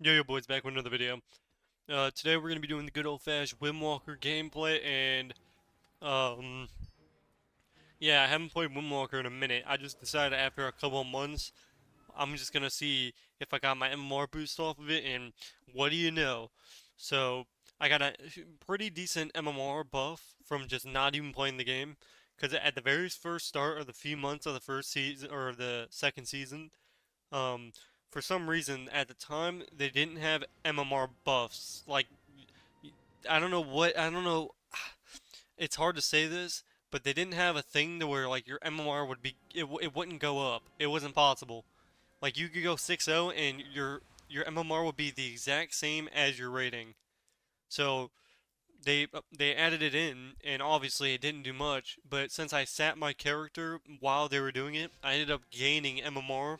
Yo boys, back with another video. Today we're gonna be doing the good old-fashioned Windwalker gameplay, and um, yeah, I haven't played Windwalker in a minute. I just decided after a couple of months, I'm just gonna see if I got my MMR boost off of it, and what do you know? So I got a pretty decent MMR buff from just not even playing the game, because at the very first start of the few months of the first season or the second season. Um, for some reason, at the time, they didn't have MMR buffs. Like, I don't know what, I don't know. It's hard to say this, but they didn't have a thing to where, like, your MMR would be, it wouldn't go up. It wasn't possible. Like, you could go 6-0 and your MMR would be the exact same as your rating. So, they added it in, and obviously it didn't do much, but since I sat my character while they were doing it, I ended up gaining MMR.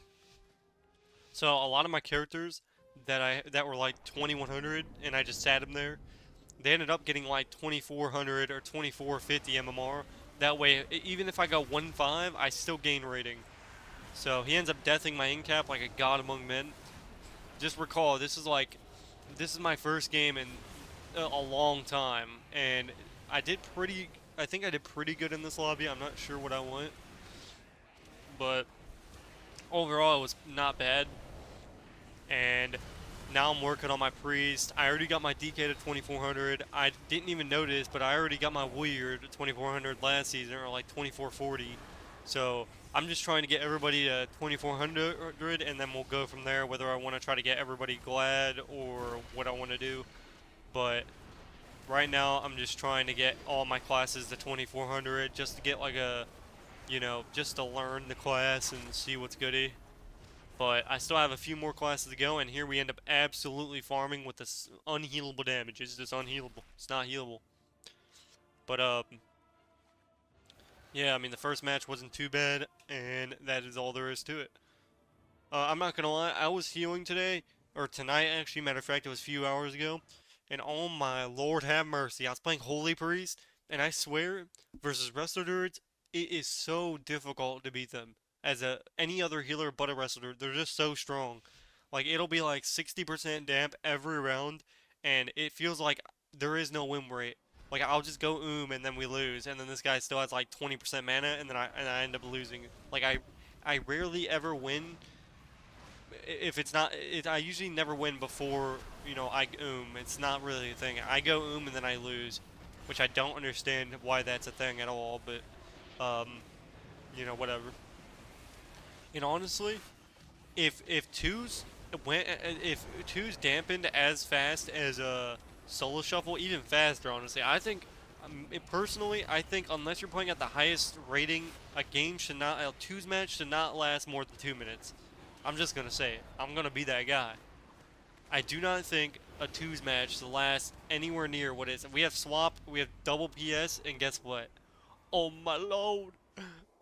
So a lot of my characters that were like 2100 and I just sat them there, they ended up getting like 2400 or 2450 MMR. That way, even if I go 1-5, I still gain rating. So he ends up deathing my incap like a god among men. Just recall, this is my first game in a long time, and I did pretty. I think I did pretty good in this lobby. I'm not sure what I want, but overall it was not bad. And now I'm working on my priest. I already got my DK to 2400. I didn't even notice, but I already got my warrior to 2400 last season, or like 2440. So I'm just trying to get everybody to 2400, and then we'll go from there. Whether I want to try to get everybody glad or what I want to do, but right now I'm just trying to get all my classes to 2400, just to get like a, just to learn the class and see what's goody. But I still have a few more classes to go, and here we end up absolutely farming with this unhealable damage. It's just unhealable. It's not healable. But, yeah, I mean, the first match wasn't too bad, and that is all there is to it. I'm not gonna lie, I was healing today, or tonight actually, matter of fact, it was a few hours ago, and oh my lord have mercy, I was playing Holy Priest, and I swear, versus Wrestler Druids, it is so difficult to beat them. As any other healer but a Wrestler, they're just so strong. Like, it'll be like 60% damp every round, and it feels like there is no win rate. Like, I'll just go and then we lose, and then this guy still has like 20% mana, and then I end up losing. Like, I rarely ever win if it's not I usually never win before I it's not really a thing. I go and then I lose, which I don't understand why that's a thing at all, but whatever. And honestly, if if twos dampened as fast as a solo shuffle, even faster, honestly, I think personally, I think unless you're playing at the highest rating, a twos match should not last more than 2 minutes. I'm just gonna say it. I'm gonna be that guy. I do not think a twos match should last anywhere near what it is. We have swap, we have double PS, and guess what? Oh my lord!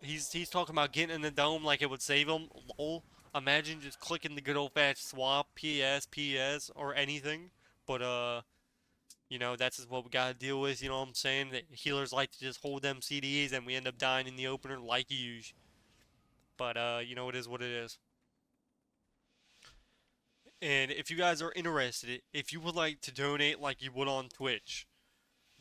He's talking about getting in the dome like it would save him. Lol. Imagine just clicking the good old fashioned swap, PS, or anything. But that's just what we gotta deal with. You know what I'm saying? That healers like to just hold them CDs, and we end up dying in the opener like usual. But it is what it is. And if you guys are interested, if you would like to donate like you would on Twitch,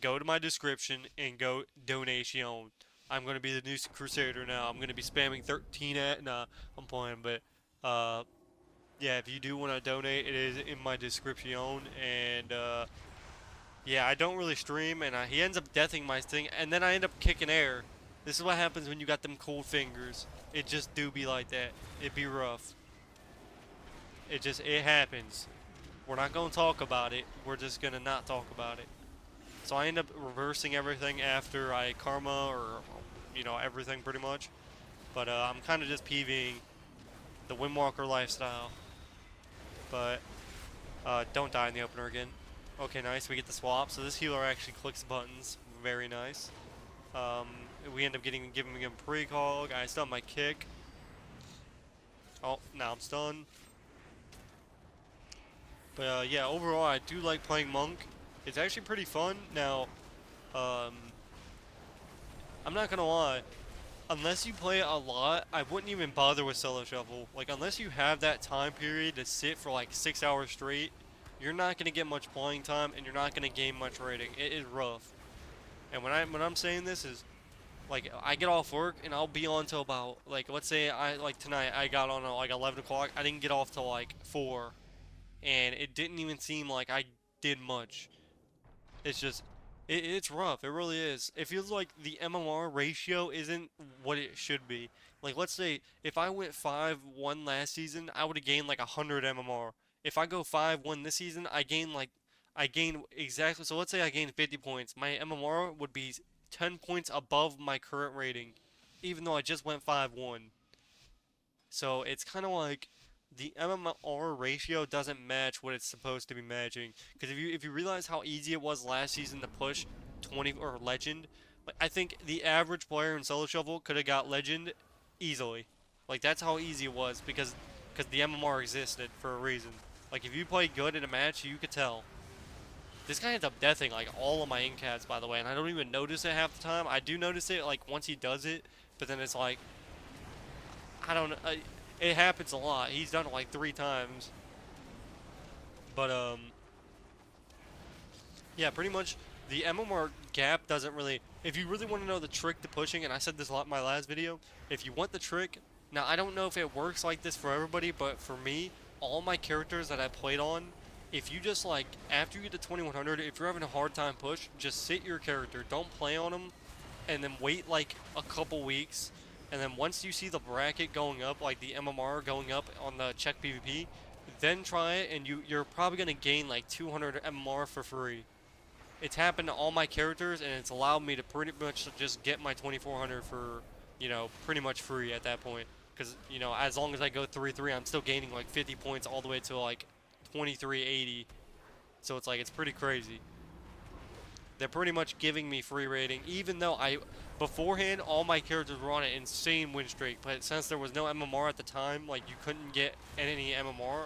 go to my description and go donation. I'm gonna be the new Crusader now. I'm gonna be spamming 13 at. Nah, I'm playing, but uh, yeah. If you do want to donate, it is in my description. And yeah, I don't really stream, and he ends up deathing my thing, and then I end up kicking air. This is what happens when you got them cold fingers. It just do be like that. It be rough. It happens. We're not gonna talk about it. We're just gonna not talk about it. So I end up reversing everything after I karma or everything pretty much. But I'm kind of just Pving the Windwalker lifestyle. But don't die in the opener again. Okay, nice. We get the swap. So this healer actually clicks buttons. Very nice. Um, we end up giving him precall. I still have my kick. Oh, now I'm stunned. But yeah, overall I do like playing Monk. It's actually pretty fun. Now, I'm not gonna lie. unless you play a lot, I wouldn't even bother with Solo Shuffle. Like, unless you have that time period to sit for like 6 hours straight, you're not gonna get much playing time, and you're not gonna gain much rating. It is rough. And when I'm saying this is like I get off work and I'll be on till about like let's say I like tonight I got on at like 11 o'clock. I didn't get off till like 4, and it didn't even seem like I did much. It's just, it's rough. It really is. It feels like the MMR ratio isn't what it should be. Like, let's say if I went 5-1 last season, I would have gained like 100 MMR. If I go 5-1 this season, I gain exactly. So let's say I gain 50 points. My MMR would be 10 points above my current rating, even though I just went 5-1. So it's kind of like the MMR ratio doesn't match what it's supposed to be matching. Because if you realize how easy it was last season to push 20 or legend, like I think the average player in Solo Shuffle could have got legend easily. Like that's how easy it was because the MMR existed for a reason. Like if you play good in a match, you could tell. This guy ends up deathing like all of my incats, by the way, and I don't even notice it half the time. I do notice it like once he does it, but then it's like I don't know. It happens a lot. He's done it like 3 times. But yeah, pretty much the MMR gap doesn't really. If you really want to know the trick to pushing, and I said this a lot in my last video, if you want the trick, now I don't know if it works like this for everybody, but for me, all my characters that I played on, if you just like after you get to 2100, if you're having a hard time push, just sit your character, don't play on them, and then wait like a couple weeks, and then once you see the bracket going up, like the MMR going up on the check PvP, then try it, and you're probably gonna gain like 200 MMR for free. It's happened to all my characters, and it's allowed me to pretty much just get my 2400 for, pretty much free at that point. Because, as long as I go 3-3, I'm still gaining like 50 points all the way to like 2380. So it's like, it's pretty crazy. They're pretty much giving me free rating, even though beforehand, all my characters were on an insane win streak. But since there was no MMR at the time, like, you couldn't get any MMR.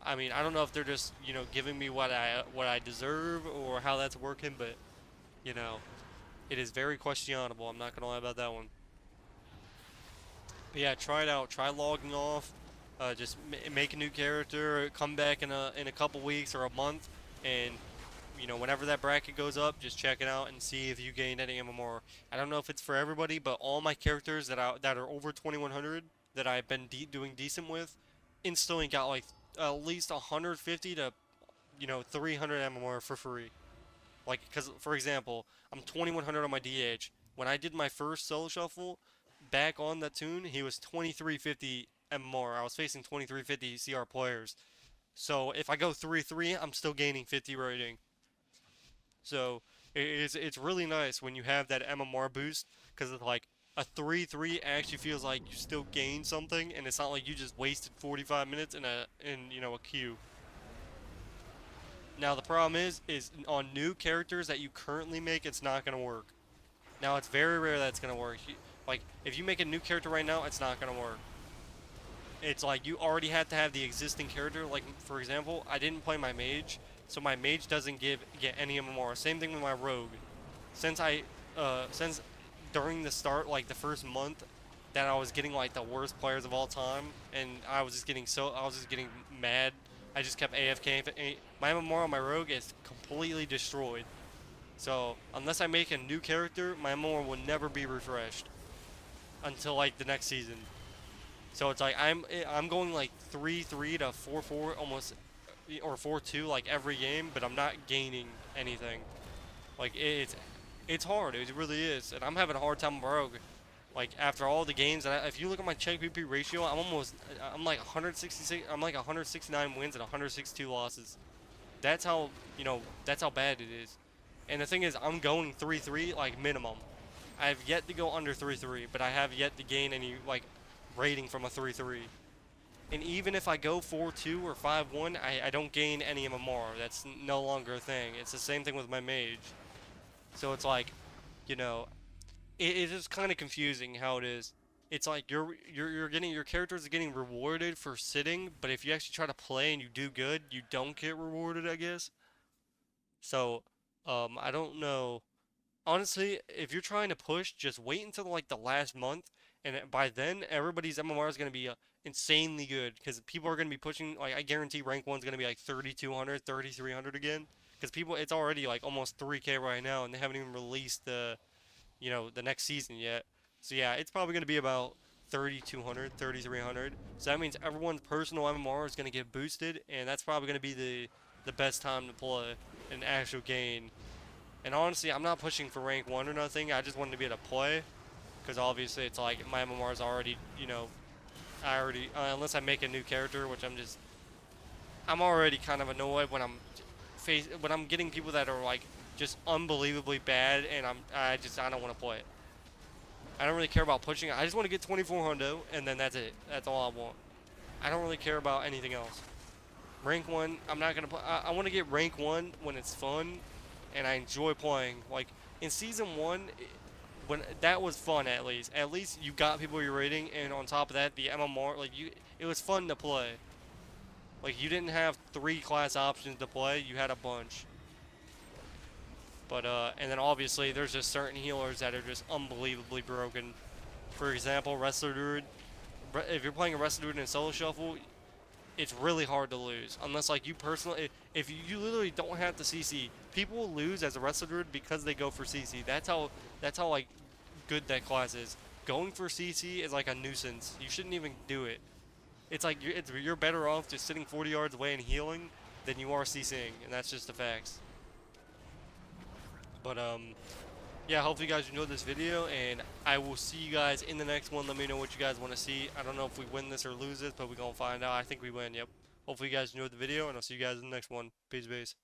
I mean, I don't know if they're just, giving me what I deserve or how that's working, but, you know, it is very questionable. I'm not gonna lie about that one. But yeah, try it out. Try logging off. Just make a new character. Come back in a couple weeks or a month, and whenever that bracket goes up, just check it out and see if you gained any MMR. I don't know if it's for everybody, but all my characters that are over 2100 that I've been doing decent with, instantly got like at least 150 to 300 MMR for free. Like, because for example, I'm 2100 on my DH. When I did my first solo shuffle, back on that tune, he was 2350 MMR. I was facing 2350 CR players. So if I go 3-3, I'm still gaining 50 rating. So it's really nice when you have that MMR boost because it's like a 3-3 actually feels like you still gain something, and it's not like you just wasted 45 minutes in a queue. Now the problem is on new characters that you currently make, it's not gonna work. Now it's very rare that it's gonna work. Like if you make a new character right now, it's not gonna work. It's like you already had to have the existing character. Like for example, I didn't play my mage, so my mage doesn't get any MMR. Same thing with my rogue. Since during the start, like the first month, that I was getting like the worst players of all time, and I was just getting mad. I just kept AFK. My MMR on my rogue is completely destroyed. So unless I make a new character, my MMR will never be refreshed until like the next season. So it's like I'm going like 3-3 to 4-4 almost, or 4-2 like every game, but I'm not gaining anything. Like it's hard. It really is, and I'm having a hard time with Rogue. Like after all the games, and if you look at my check PP ratio, I'm like 166. I'm like 169 wins and 162 losses. That's how bad it is. And the thing is, I'm going 3-3 like minimum. I have yet to go under 3-3, but I have yet to gain any like rating from a 3-3. And even if I go 4-2 or 5-1, I don't gain any MMR. That's no longer a thing. It's the same thing with my mage. So it's like, you know, it is kind of confusing how it is. It's like you're getting your characters are getting rewarded for sitting, but if you actually try to play and you do good, you don't get rewarded, I guess. So, I don't know. honestly, if you're trying to push, just wait until like the last month, and by then everybody's MMR is gonna be insanely good because people are gonna be pushing. Like I guarantee rank one's gonna be like 3,200, 3,300 again. Because people, it's already like almost 3K right now, and they haven't even released the next season yet. So yeah, it's probably gonna be about 3,200, 3,300. So that means everyone's personal MMR is gonna get boosted, and that's probably gonna be the best time to play an actual game. And honestly, I'm not pushing for rank 1 or nothing. I just wanted to be able to play. Because obviously, it's like my MMR is already, I already, unless I make a new character, which I'm already kind of annoyed when when I'm getting people that are like just unbelievably bad, and I don't want to play it. I don't really care about pushing. I just want to get 2400, and then that's it. That's all I want. I don't really care about anything else. Rank 1, I'm not going to play. I want to get rank 1 when it's fun, and I enjoy playing. Like, in Season 1, when that was fun at least. At least you got people you're rating, and on top of that, the MMR, like, it was fun to play. Like, you didn't have 3 class options to play, you had a bunch. But, and then obviously, there's just certain healers that are just unbelievably broken. For example, Wrestler Druid. If you're playing a Wrestler Druid in Solo Shuffle, it's really hard to lose. Unless, like, you personally, if you literally don't have to CC, people will lose as a Wrestler Druid because they go for CC. That's how, like, good that class is. Going for CC is like a nuisance. You shouldn't even do it. It's like you're better off just sitting 40 yards away and healing than you are CCing, and that's just the facts. But yeah, hopefully you guys enjoyed this video, and I will see you guys in the next one. Let me know what you guys want to see. I don't know if we win this or lose this, but we're gonna find out. I think we win. Yep. Hopefully you guys enjoyed the video, and I'll see you guys in the next one. Peace, peace.